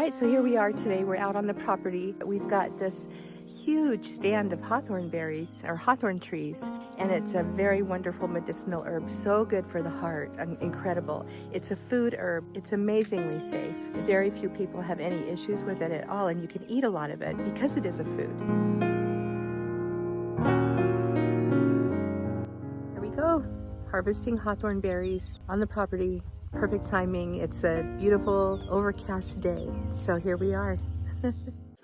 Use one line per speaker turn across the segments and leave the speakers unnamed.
right, so here we are today. We're out on the property. We've got this huge stand of hawthorn berries, or hawthorn trees, and it's a very wonderful medicinal herb, so good for the heart, incredible. It's a food herb. It's amazingly safe. Very few people have any issues with it at all, and you can eat a lot of it because it is a food. Here we go, harvesting hawthorn berries on the property. Perfect timing. It's a beautiful overcast day, so here we are.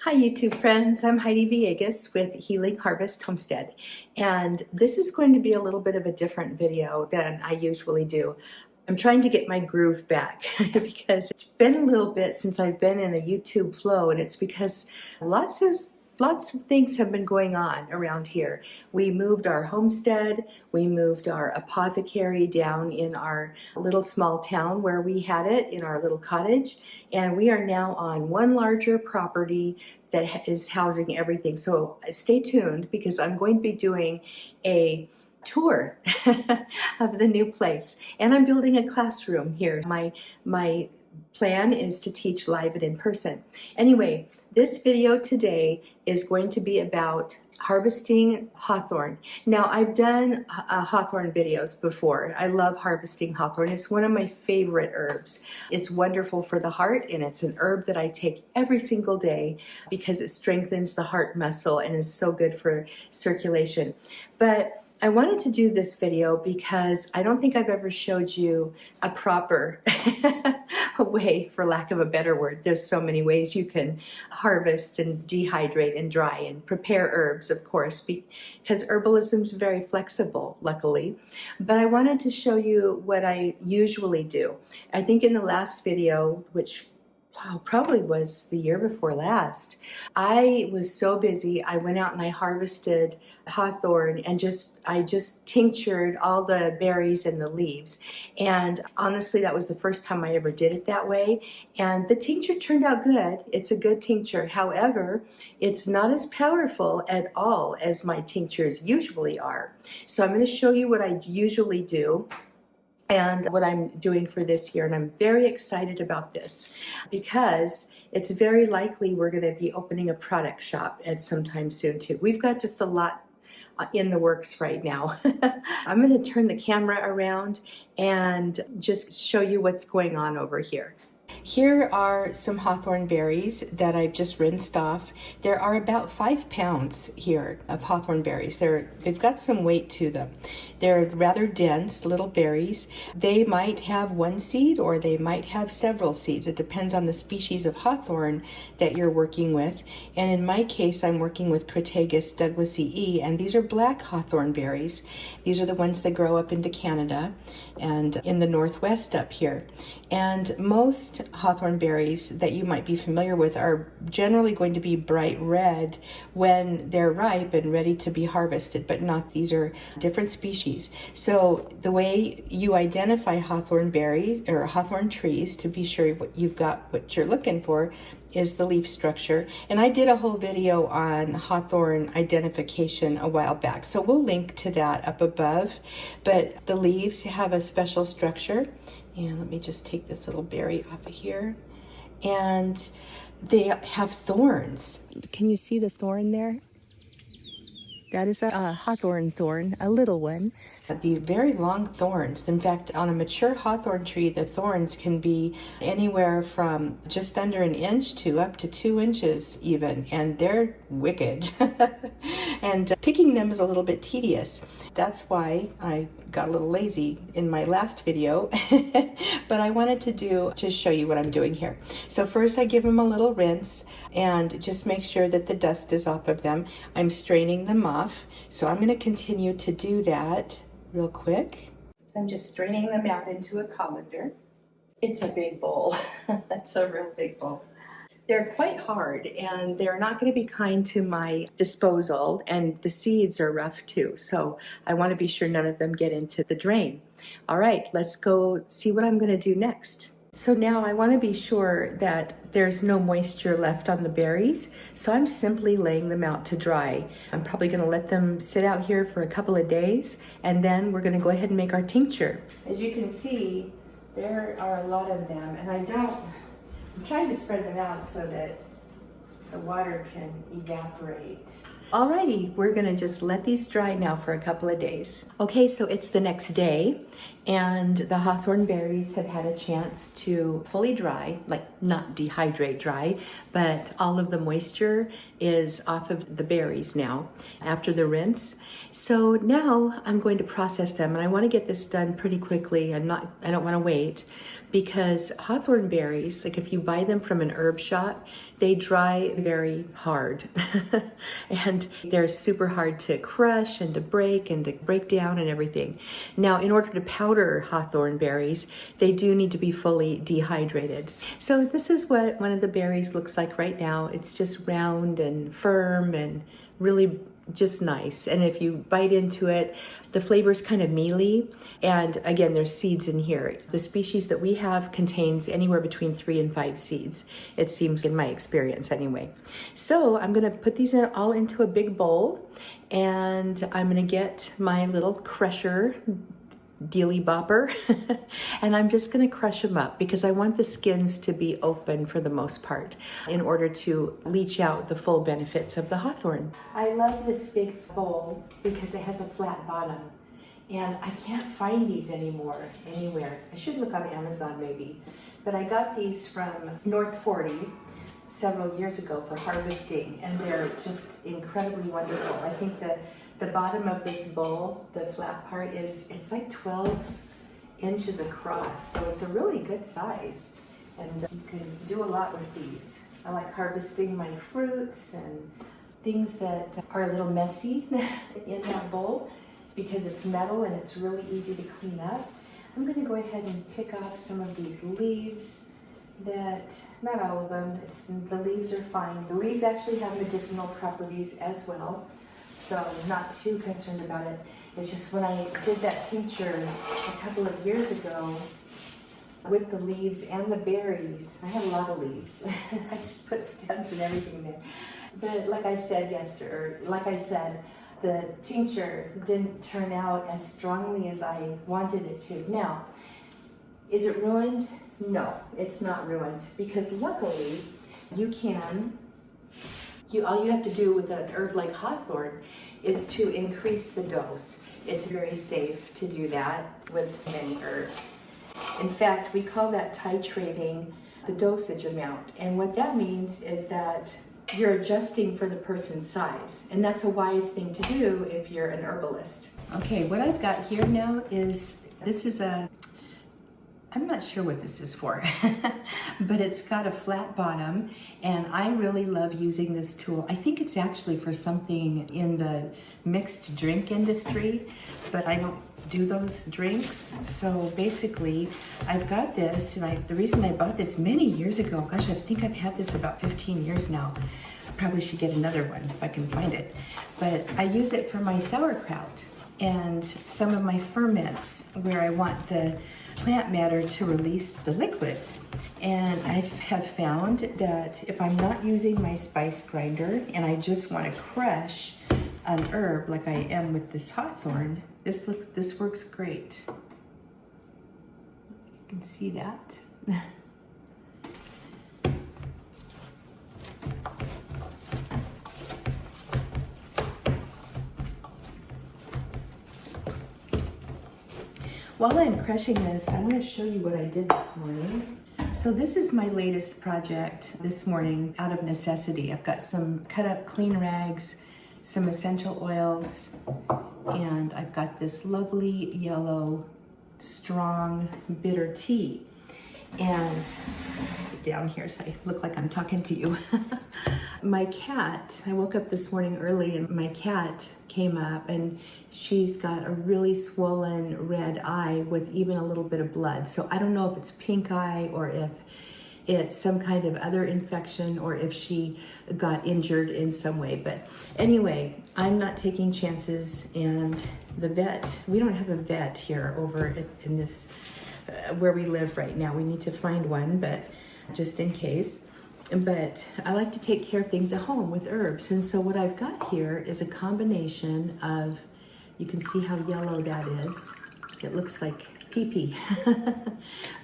Hi YouTube friends, I'm Heidi Villegas with Healing Harvest Homestead, and this is going to be a little bit of a different video than I usually do. I'm trying to get my groove back because it's been a little bit since I've been in a YouTube flow, and it's because lots of things have been going on around here. We moved our homestead, we moved our apothecary down in our little small town where we had it in our little cottage, and we are now on one larger property that is housing everything. So stay tuned because I'm going to be doing a tour of the new place, and I'm building a classroom here. My plan is to teach live and in person. Anyway, this video today is going to be about harvesting hawthorn. Now, I've done hawthorn videos before. I love harvesting hawthorn. It's one of my favorite herbs. It's wonderful for the heart, and it's an herb that I take every single day because it strengthens the heart muscle and is so good for circulation. But I wanted to do this video because I don't think I've ever showed you a proper way, for lack of a better word. There's so many ways you can harvest and dehydrate and dry and prepare herbs, of course, because herbalism is very flexible, luckily. But I wanted to show you what I usually do. I think in the last video, which probably was the year before last, I was so busy. I went out and I harvested hawthorn and I just tinctured all the berries and the leaves. And honestly, that was the first time I ever did it that way. And the tincture turned out good. It's a good tincture. However, it's not as powerful at all as my tinctures usually are. So I'm going to show you what I usually do and what I'm doing for this year. And I'm very excited about this because it's very likely we're going to be opening a product shop at some time soon too. We've got just a lot in the works right now. I'm going to turn the camera around and just show you what's going on over here. Here are some hawthorn berries that I've just rinsed off. There are about 5 pounds here of hawthorn berries. They've got some weight to them. They're rather dense little berries. They might have one seed or they might have several seeds. It depends on the species of hawthorn that you're working with. And in my case, I'm working with Craetagus douglasii, and these are black hawthorn berries. These are the ones that grow up into Canada and in the Northwest up here. And most hawthorn berries that you might be familiar with are generally going to be bright red when they're ripe and ready to be harvested, but not. These are different species. So the way you identify hawthorn berries or hawthorn trees to be sure you've got what you're looking for is the leaf structure. And I did a whole video on hawthorn identification a while back, so we'll link to that up above. But the leaves have a special structure. And let me just take this little berry off of here. And they have thorns. Can you see the thorn there? That is a hawthorn thorn, a little one. The very long thorns. In fact, on a mature hawthorn tree, the thorns can be anywhere from just under an inch to up to 2 inches even, and they're wicked. And picking them is a little bit tedious. That's why I got a little lazy in my last video, but I wanted to show you what I'm doing here. So first I give them a little rinse and just make sure that the dust is off of them. I'm straining them off, so I'm going to continue to do that real quick. So I'm just straining them out into a colander. It's a big bowl. That's a real big bowl. They're quite hard, and they're not going to be kind to my disposal, and the seeds are rough too, so I want to be sure none of them get into the drain. All right, let's go see what I'm going to do next. So now I want to be sure that there's no moisture left on the berries, so I'm simply laying them out to dry. I'm probably going to let them sit out here for a couple of days, and then we're going to go ahead and make our tincture. As you can see, there are a lot of them, and I don't I'm trying to spread them out so that the water can evaporate. Alrighty, we're gonna just let these dry now for a couple of days. Okay, so it's the next day, and the hawthorn berries have had a chance to fully dry, like not dehydrate dry, but all of the moisture is off of the berries now after the rinse. So now I'm going to process them, and I want to get this done pretty quickly. I don't want to wait, because hawthorn berries, like if you buy them from an herb shop, they dry very hard and they're super hard to crush and to break down and everything. Now, in order to powder hawthorn berries, they do need to be fully dehydrated. So this is what one of the berries looks like right now. It's just round and firm and really just nice. And if you bite into it, the flavor is kind of mealy. And again, there's seeds in here. The species that we have contains anywhere between 3 and 5 seeds, it seems, in my experience anyway. So I'm gonna put these all into a big bowl, and I'm gonna get my little crusher dealy bopper and I'm just going to crush them up, because I want the skins to be open for the most part in order to leach out the full benefits of the hawthorn. I love this big bowl because it has a flat bottom, and I can't find these anymore anywhere. I should look on Amazon maybe, but I got these from North 40 several years ago for harvesting, and they're just incredibly wonderful. I think that the bottom of this bowl, the flat part, it's like 12 inches across, so it's a really good size, and you can do a lot with these. I like harvesting my fruits and things that are a little messy in that bowl, because it's metal and it's really easy to clean up. I'm going to go ahead and pick off some of these leaves that, not all of them, the leaves are fine. The leaves actually have medicinal properties as well, so I'm not too concerned about it. It's just when I did that tincture a couple of years ago with the leaves and the berries, I had a lot of leaves. I just put stems and everything there. But like I said the tincture didn't turn out as strongly as I wanted it to. Now, is it ruined? No, it's not ruined, because luckily all you have to do with an herb like hawthorn is to increase the dose. It's very safe to do that with many herbs. In fact, we call that titrating the dosage amount. And what that means is that you're adjusting for the person's size. And that's a wise thing to do if you're an herbalist. Okay, what I've got here now is, I'm not sure what this is for, but it's got a flat bottom, and I really love using this tool. I think it's actually for something in the mixed drink industry, but I don't do those drinks. So basically, I've got this, and the reason I bought this many years ago, gosh, I think I've had this about 15 years now. I probably should get another one if I can find it. But I use it for my sauerkraut and some of my ferments where I want the plant matter to release the liquids. And I have found that if I'm not using my spice grinder and I just want to crush an herb like I am with this hawthorn, this works great. You can see that. While I'm crushing this, I want to show you what I did this morning. So this is my latest project this morning out of necessity. I've got some cut up clean rags, some essential oils, and I've got this lovely yellow, strong, bitter tea. And I'll sit down here so I look like I'm talking to you. My cat, I woke up this morning early and my cat came up, and she's got a really swollen red eye with even a little bit of blood. So I don't know if it's pink eye or if it's some kind of other infection or if she got injured in some way. But anyway, I'm not taking chances, and the vet, we don't have a vet here over in this where we live right now. We need to find one, but just in case. But I like to take care of things at home with herbs. And so what I've got here is a combination of, you can see how yellow that is. It looks like pee-pee.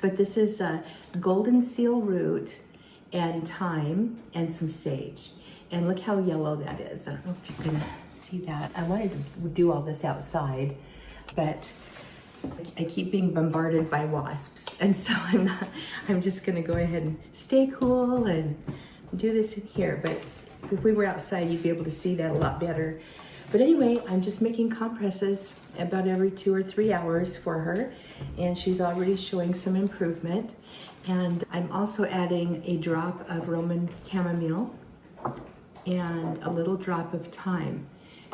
But this is a golden seal root and thyme and some sage. And look how yellow that is. I don't know if you can see that. I wanted to do all this outside, but I keep being bombarded by wasps. And so I'm just gonna go ahead and stay cool and do this in here. But if we were outside, you'd be able to see that a lot better. But anyway, I'm just making compresses about every 2 or 3 hours for her, and she's already showing some improvement. And I'm also adding a drop of Roman chamomile and a little drop of thyme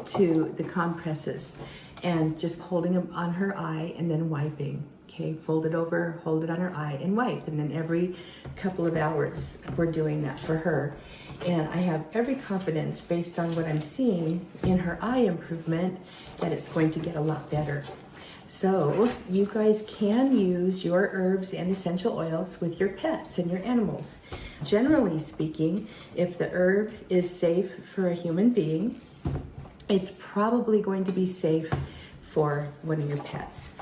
to the compresses, and just holding them on her eye and then wiping. Okay, fold it over, hold it on her eye and wipe. And then every couple of hours, we're doing that for her. And I have every confidence, based on what I'm seeing in her eye improvement, that it's going to get a lot better. So you guys can use your herbs and essential oils with your pets and your animals. Generally speaking, if the herb is safe for a human being, it's probably going to be safe for one of your pets.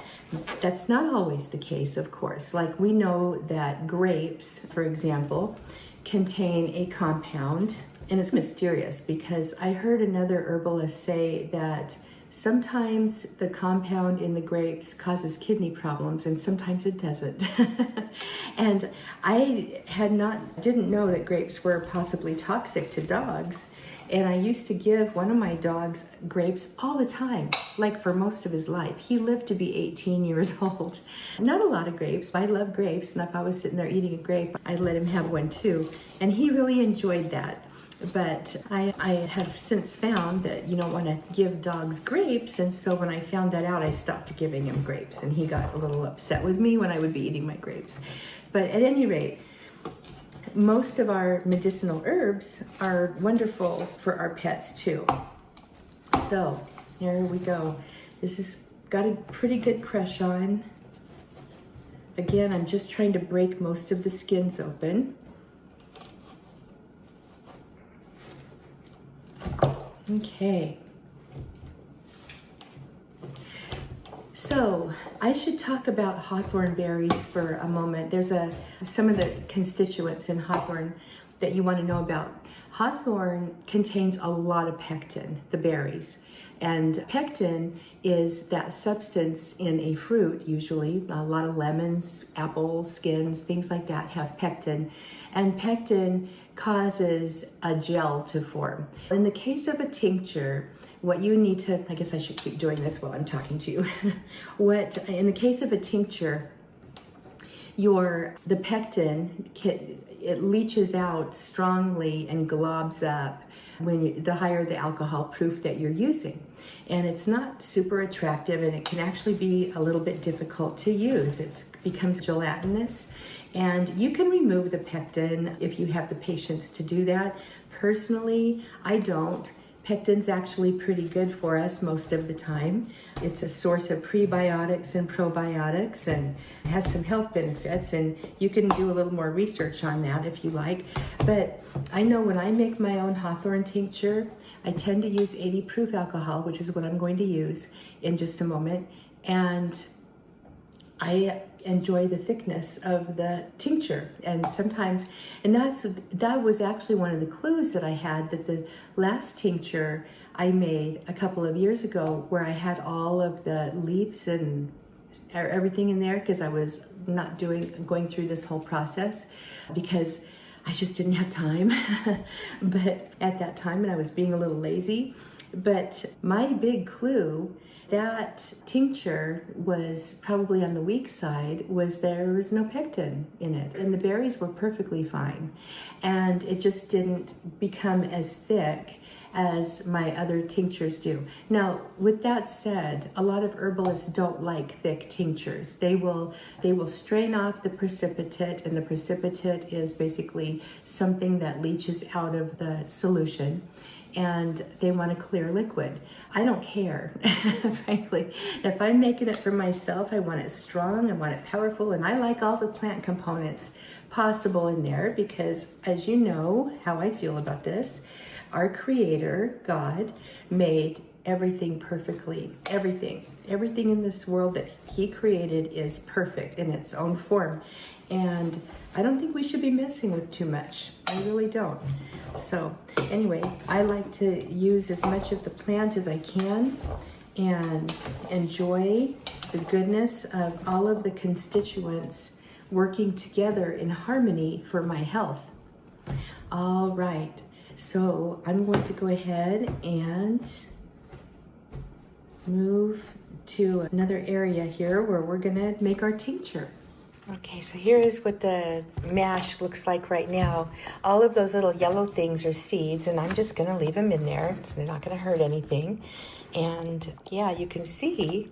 That's not always the case, of course. Like, we know that grapes, for example, contain a compound, and it's mysterious because I heard another herbalist say that sometimes the compound in the grapes causes kidney problems and sometimes it doesn't. And I didn't know that grapes were possibly toxic to dogs. And I used to give one of my dogs grapes all the time, like for most of his life. He lived to be 18 years old. Not a lot of grapes. I love grapes, and if I was sitting there eating a grape, I'd let him have one too. And he really enjoyed that. But I have since found that you don't want to give dogs grapes, and so when I found that out, I stopped giving him grapes, and he got a little upset with me when I would be eating my grapes. But at any rate, most of our medicinal herbs are wonderful for our pets too. So here we go. This has got a pretty good crush on. Again, I'm just trying to break most of the skins open. Okay. So I should talk about hawthorn berries for a moment. There's some of the constituents in hawthorn that you want to know about. Hawthorn contains a lot of pectin, the berries. And pectin is that substance in a fruit, usually. A lot of lemons, apples, skins, things like that have pectin. And pectin causes a gel to form. In the case of a tincture, what you need to, I guess I should keep doing this while I'm talking to you. In the case of a tincture, the pectin, it leaches out strongly and globs up the higher the alcohol proof that you're using. And it's not super attractive, and it can actually be a little bit difficult to use. It becomes gelatinous, and you can remove the pectin if you have the patience to do that. Personally, I don't. Pectin's actually pretty good for us most of the time. It's a source of prebiotics and probiotics and has some health benefits, and you can do a little more research on that if you like. But I know when I make my own hawthorn tincture, I tend to use 80 proof alcohol, which is what I'm going to use in just a moment. And I enjoy the thickness of the tincture, and sometimes, and that was actually one of the clues that I had, that the last tincture I made a couple of years ago, where I had all of the leaves and everything in there, because I was not going through this whole process because I just didn't have time. But at that time, and I was being a little lazy. But my big clue, that tincture was probably on the weak side, was there was no pectin in it, and the berries were perfectly fine, and it just didn't become as thick as my other tinctures do. Now, with that said, a lot of herbalists don't like thick tinctures. They will strain off the precipitate, and the precipitate is basically something that leaches out of the solution, and they want a clear liquid. I don't care, frankly. If I'm making it for myself, I want it strong, I want it powerful, and I like all the plant components possible in there, because as you know how I feel about this, our Creator, God, made everything perfectly. Everything in this world that He created is perfect in its own form. And I don't think we should be messing with too much. I really don't. So anyway, I like to use as much of the plant as I can and enjoy the goodness of all of the constituents working together in harmony for my health. All right, so I'm going to go ahead and move to another area here where we're gonna make our tincture. Okay, so here is what the mash looks like right now. All of those little yellow things are seeds, and I'm just gonna leave them in there, so they're not gonna hurt anything. And yeah, you can see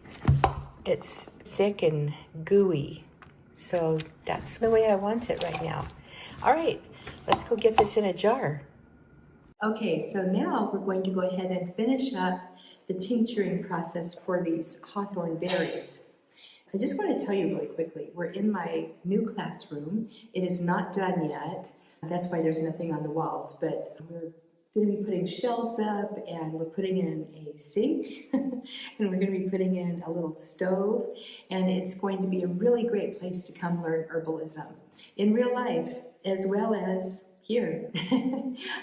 it's thick and gooey. So that's the way I want it right now. All right, let's go get this in a jar. Okay, so now we're going to go ahead and finish up the tincturing process for these hawthorn berries. I just want to tell you really quickly, we're in my new classroom. It is not done yet. That's why there's nothing on the walls, but we're going to be putting shelves up, and we're putting in a sink and we're going to be putting in a little stove, and it's going to be a really great place to come learn herbalism in real life as well as here.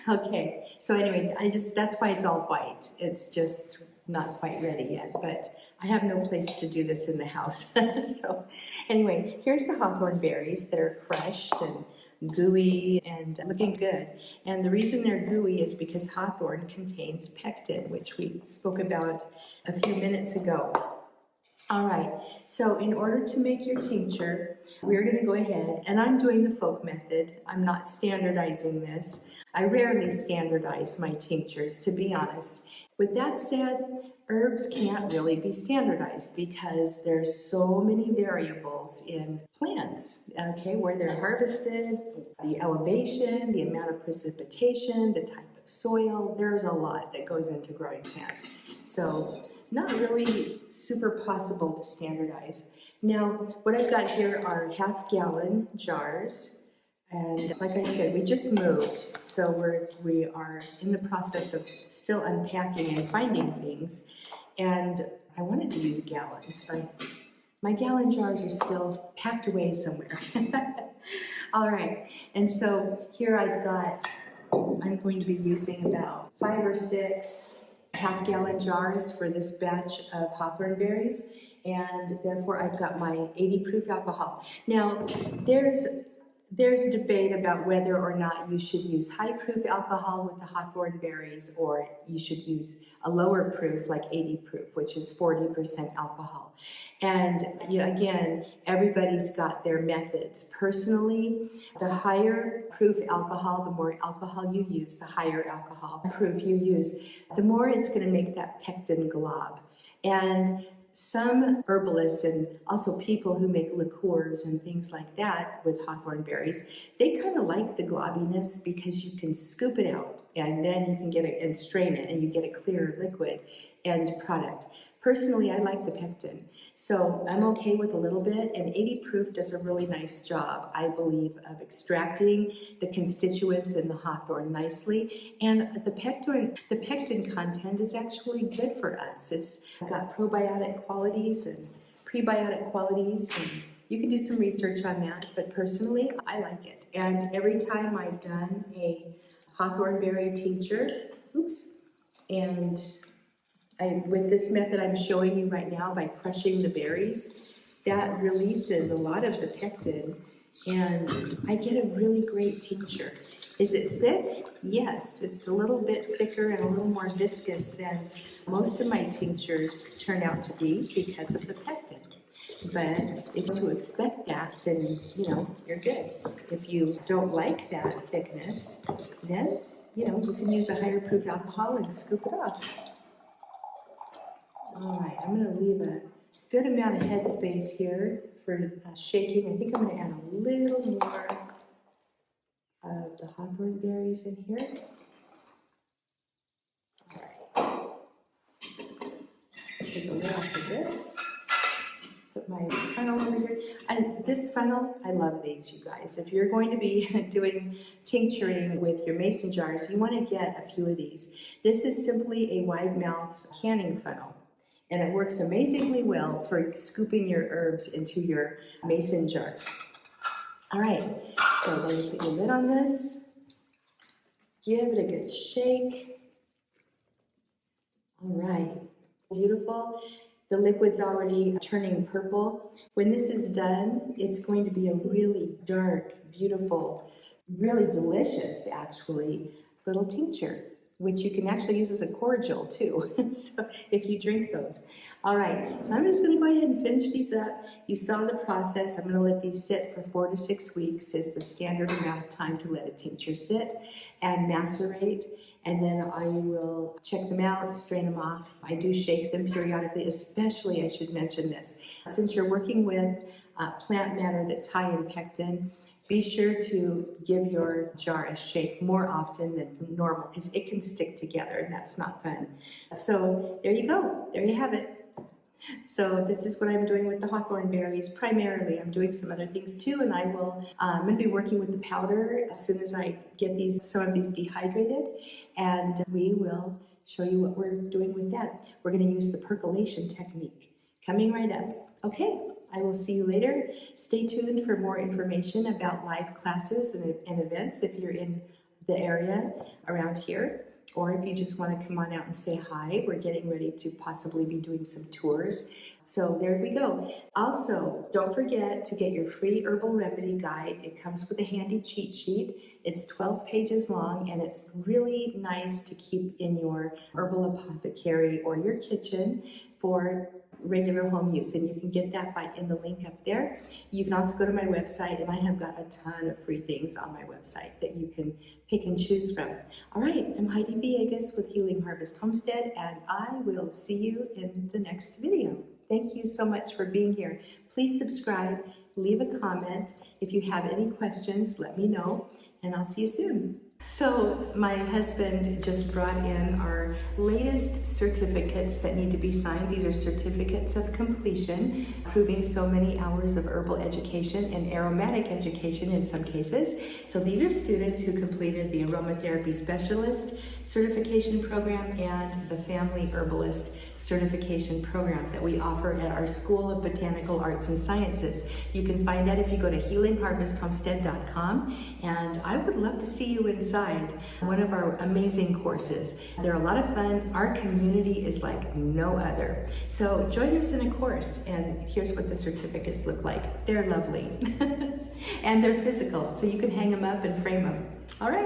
Okay, so anyway, that's why it's all white. It's just not quite ready yet, but I have no place to do this in the house. So anyway, here's the hawthorn berries that are crushed and gooey and looking good. And the reason they're gooey is because hawthorn contains pectin, which we spoke about a few minutes ago. All right, so in order to make your tincture, we're going to go ahead, and I'm doing the folk method. I'm not standardizing this. I rarely standardize my tinctures, to be honest. With that said, herbs can't really be standardized because there's so many variables in plants, okay, where they're harvested, the elevation, the amount of precipitation, the type of soil. There's a lot that goes into growing plants. So not really super possible to standardize. Now, what I've got here are half-gallon jars. And like I said, we just moved, so we are in the process of still unpacking and finding things. And I wanted to use gallons, but my gallon jars are still packed away somewhere. All right, and so here I'm going to be using about 5 or 6 half-gallon jars for this batch of hawthorn berries, and therefore I've got my 80 proof alcohol. Now, there's debate about whether or not you should use high proof alcohol with the hawthorn berries, or you should use a lower proof like 80 proof, which is 40% alcohol. And again, everybody's got their methods. Personally, the higher proof alcohol, the more alcohol you use, the higher alcohol proof you use, the more it's going to make that pectin glob. And some herbalists and also people who make liqueurs and things like that with hawthorn berries, they kind of like the globbiness because you can scoop it out and then you can get it and strain it and you get a clear liquid end product. Personally, I like the pectin, so I'm okay with a little bit, and 80 proof does a really nice job, I believe, of extracting the constituents in the hawthorn nicely, and the pectin content is actually good for us. It's got probiotic qualities and prebiotic qualities, and you can do some research on that, but personally, I like it. And every time I've done a hawthorn berry tincture, and with this method I'm showing you right now by crushing the berries, that releases a lot of the pectin, and I get a really great tincture. Is it thick? Yes, it's a little bit thicker and a little more viscous than most of my tinctures turn out to be because of the pectin. But if you expect that, then you're good. If you don't like that thickness, then you can use a higher proof alcohol and scoop it off. All right, I'm going to leave a good amount of headspace here for shaking. I think I'm going to add a little more of the hawthorn berries in here. All right. Take a lid off of this. Put my funnel over here. And this funnel, I love these, you guys. If you're going to be doing tincturing with your mason jars, you want to get a few of these. This is simply a wide mouth canning funnel, and it works amazingly well for scooping your herbs into your mason jars. All right, so then you put your lid on this. Give it a good shake. All right, beautiful. The liquid's already turning purple. When this is done, it's going to be a really dark, beautiful, really delicious, actually, little tincture, which you can actually use as a cordial too, so if you drink those. All right, so I'm just gonna go ahead and finish these up. You saw the process. I'm gonna let these sit for 4 to 6 weeks is the standard amount of time to let a tincture sit and macerate. And then I will check them out, strain them off. I do shake them periodically, especially, I should mention this, since you're working with plant matter that's high in pectin, be sure to give your jar a shake more often than normal because it can stick together and that's not fun. So there you go, there you have it. So this is what I'm doing with the hawthorn berries. Primarily, I'm doing some other things too, and I'm going to be working with the powder as soon as I get some of these dehydrated, and we will show you what we're doing with that. We're going to use the percolation technique. Coming right up. Okay, I will see you later. Stay tuned for more information about live classes and events if you're in the area around here. Or if you just want to come on out and say hi, we're getting ready to possibly be doing some tours. So there we go. Also, don't forget to get your free herbal remedy guide. It comes with a handy cheat sheet. It's 12 pages long and it's really nice to keep in your herbal apothecary or your kitchen for regular home use, and you can get that in the link up there. You can also go to my website, and I have got a ton of free things on my website that you can pick and choose from. All right, I'm Heidi Villegas with Healing Harvest Homestead, and I will see you in the next video. Thank you so much for being here. Please subscribe, leave a comment. If you have any questions, let me know, and I'll see you soon. So my husband just brought in our latest certificates that need to be signed. These are certificates of completion, proving so many hours of herbal education and aromatic education in some cases. So these are students who completed the aromatherapy specialist certification program and the family herbalist certification program that we offer at our School of Botanical Arts and Sciences. You can find that if you go to healingharvesthomestead.com, and I would love to see you inside one of our amazing courses. They're a lot of fun. Our community is like no other. So join us in a course, and here's what the certificates look like. They're lovely. And they're physical, so you can hang them up and frame them. All right.